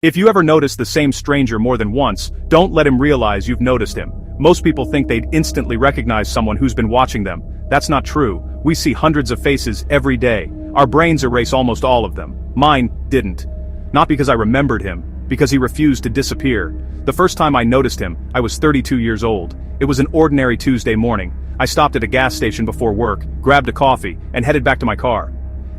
If you ever notice the same stranger more than once, don't let him realize you've noticed him. Most people think they'd instantly recognize someone who's been watching them. That's not true. We see hundreds of faces every day. Our brains erase almost all of them. Mine didn't. Not because I remembered him, because he refused to disappear. The first time I noticed him, I was 32 years old. It was an ordinary Tuesday morning. I stopped at a gas station before work, grabbed a coffee, and headed back to my car.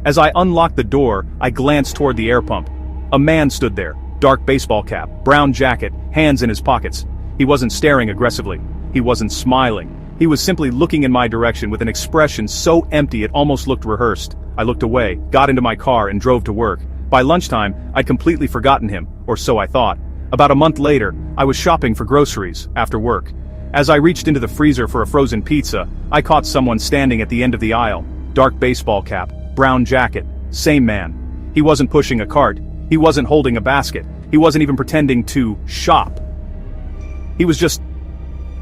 As I unlocked the door, I glanced toward the air pump. A man stood there, dark baseball cap, brown jacket, hands in his pockets. He wasn't staring aggressively. He wasn't smiling. He was simply looking in my direction with an expression so empty it almost looked rehearsed. I looked away, got into my car, and drove to work. By lunchtime, I'd completely forgotten him, or so I thought. About a month later, I was shopping for groceries, after work. As I reached into the freezer for a frozen pizza, I caught someone standing at the end of the aisle. Dark baseball cap, brown jacket, same man. He wasn't pushing a cart. He wasn't holding a basket. He wasn't even pretending to shop. He was just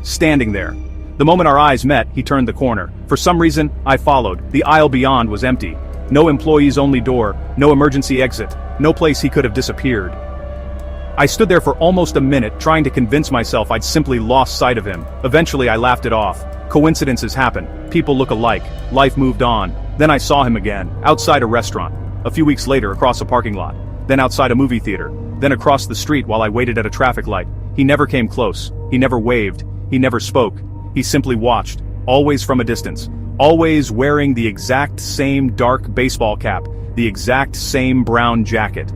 standing there. The moment our eyes met, he turned the corner. For some reason, I followed. The aisle beyond was empty. No employees-only door, no emergency exit, no place he could have disappeared. I stood there for almost a minute, trying to convince myself I'd simply lost sight of him. Eventually I laughed it off. Coincidences happen. People look alike. Life moved on. Then I saw him again, outside a restaurant. A few weeks later, across a parking lot. Then outside a movie theater. Then across the street while I waited at a traffic light. He never came close. He never waved. He never spoke. He simply watched, always from a distance. Always wearing the exact same dark baseball cap, the exact same brown jacket.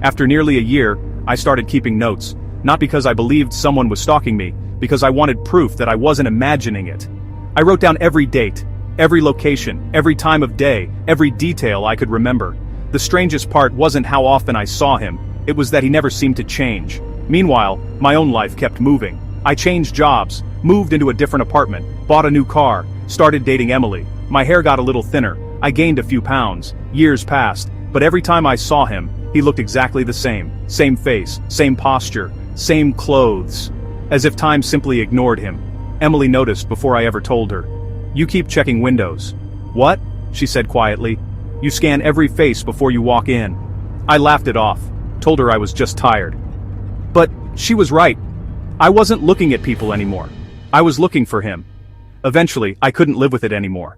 After nearly a year, I started keeping notes, not because I believed someone was stalking me, because I wanted proof that I wasn't imagining it. I wrote down every date, every location, every time of day, every detail I could remember. The strangest part wasn't how often I saw him, it was that he never seemed to change. Meanwhile, my own life kept moving. I changed jobs, moved into a different apartment, bought a new car, started dating Emily. My hair got a little thinner, I gained a few pounds. Years passed, but every time I saw him, he looked exactly the same. Same face, same posture, same clothes. As if time simply ignored him. Emily noticed before I ever told her. "You keep checking windows." "What?" she said quietly. "You scan every face before you walk in." I laughed it off, told her I was just tired. But she was right. I wasn't looking at people anymore. I was looking for him. Eventually, I couldn't live with it anymore.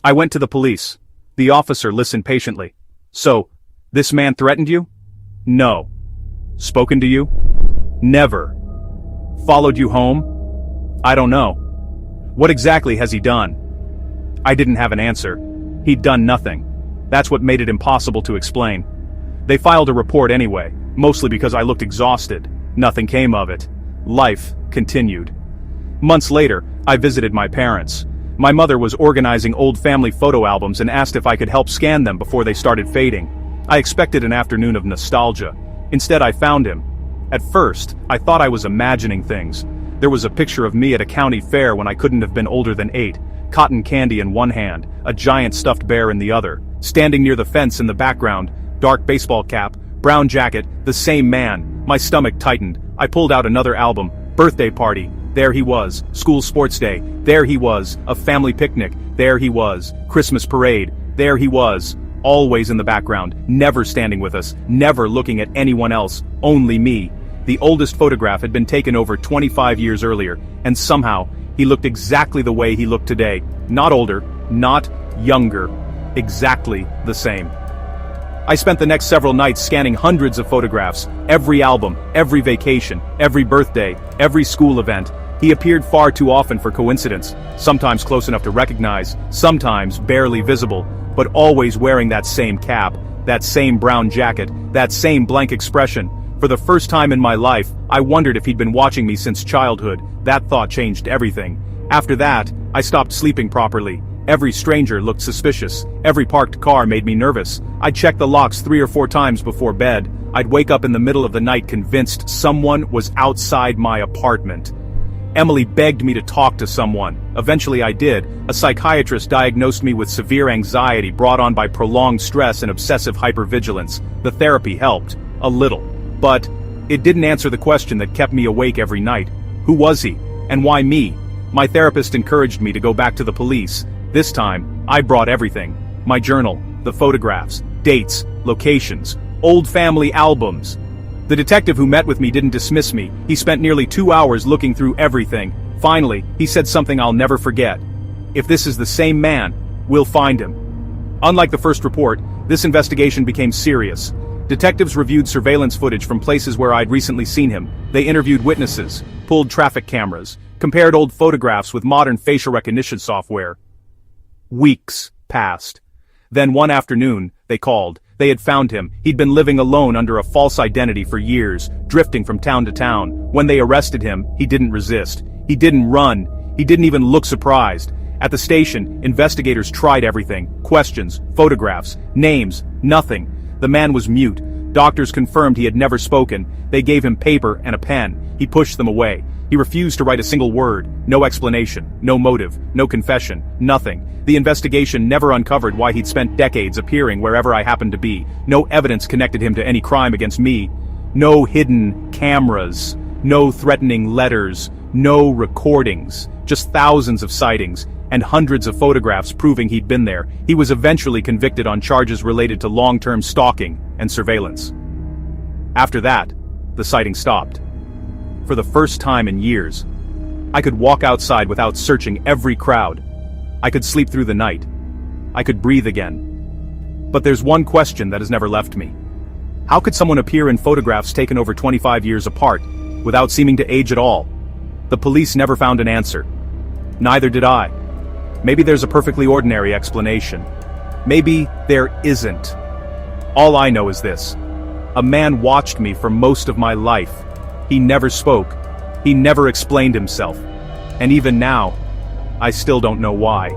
I went to the police. The officer listened patiently. "So, this man threatened you?" "No." "Spoken to you?" "Never." "Followed you home?" "I don't know." "What exactly has he done?" I didn't have an answer. He'd done nothing. That's what made it impossible to explain. They filed a report anyway, mostly because I looked exhausted. Nothing came of it. Life continued. Months later, I visited my parents. My mother was organizing old family photo albums and asked if I could help scan them before they started fading. I expected an afternoon of nostalgia. Instead, I found him. At first, I thought I was imagining things. There was a picture of me at a county fair when I couldn't have been older than 8, cotton candy in one hand, a giant stuffed bear in the other. Standing near the fence in the background, dark baseball cap, brown jacket, the same man. My stomach tightened. I pulled out another album. Birthday party. There he was. School sports day. There he was. A family picnic. There he was. Christmas parade. There he was. Always in the background. Never standing with us. Never looking at anyone else. Only me. The oldest photograph had been taken over 25 years earlier, and somehow, he looked exactly the way he looked today. Not older. Not younger. Exactly the same. I spent the next several nights scanning hundreds of photographs, every album, every vacation, every birthday, every school event. He appeared far too often for coincidence, sometimes close enough to recognize, sometimes barely visible, but always wearing that same cap, that same brown jacket, that same blank expression. For the first time in my life, I wondered if he'd been watching me since childhood. That thought changed everything. After that, I stopped sleeping properly. Every stranger looked suspicious. Every parked car made me nervous. I'd check the locks 3 or 4 times before bed. I'd wake up in the middle of the night convinced someone was outside my apartment. Emily begged me to talk to someone. Eventually I did. A psychiatrist diagnosed me with severe anxiety brought on by prolonged stress and obsessive hypervigilance. The therapy helped. A little. But it didn't answer the question that kept me awake every night. Who was he? And why me? My therapist encouraged me to go back to the police. This time, I brought everything. My journal, the photographs, dates, locations, old family albums. The detective who met with me didn't dismiss me. He spent nearly 2 hours looking through everything. Finally, he said something I'll never forget. If this is the same man, we'll find him. Unlike the first report, this investigation became serious. Detectives reviewed surveillance footage from places where I'd recently seen him. They interviewed witnesses, pulled traffic cameras, compared old photographs with modern facial recognition software. Weeks passed. Then one afternoon, they called. They had found him. He'd been living alone under a false identity for years, drifting from town to town. When they arrested him, he didn't resist. He didn't run. He didn't even look surprised. At the station, investigators tried everything. Questions, photographs, names, nothing. The man was mute. Doctors confirmed he had never spoken. They gave him paper and a pen. He pushed them away. He refused to write a single word. No explanation, no motive, no confession, nothing. The investigation never uncovered why he'd spent decades appearing wherever I happened to be. No evidence connected him to any crime against me. No hidden cameras. No threatening letters. No recordings. Just thousands of sightings and hundreds of photographs proving he'd been there. He was eventually convicted on charges related to long-term stalking and surveillance. After that, the sighting stopped. For the first time in years, I could walk outside without searching every crowd. I could sleep through the night. I could breathe again. But there's one question that has never left me. How could someone appear in photographs taken over 25 years apart, without seeming to age at all? The police never found an answer. Neither did I. Maybe there's a perfectly ordinary explanation. Maybe there isn't. All I know is this. A man watched me for most of my life. He never spoke. He never explained himself. And even now, I still don't know why.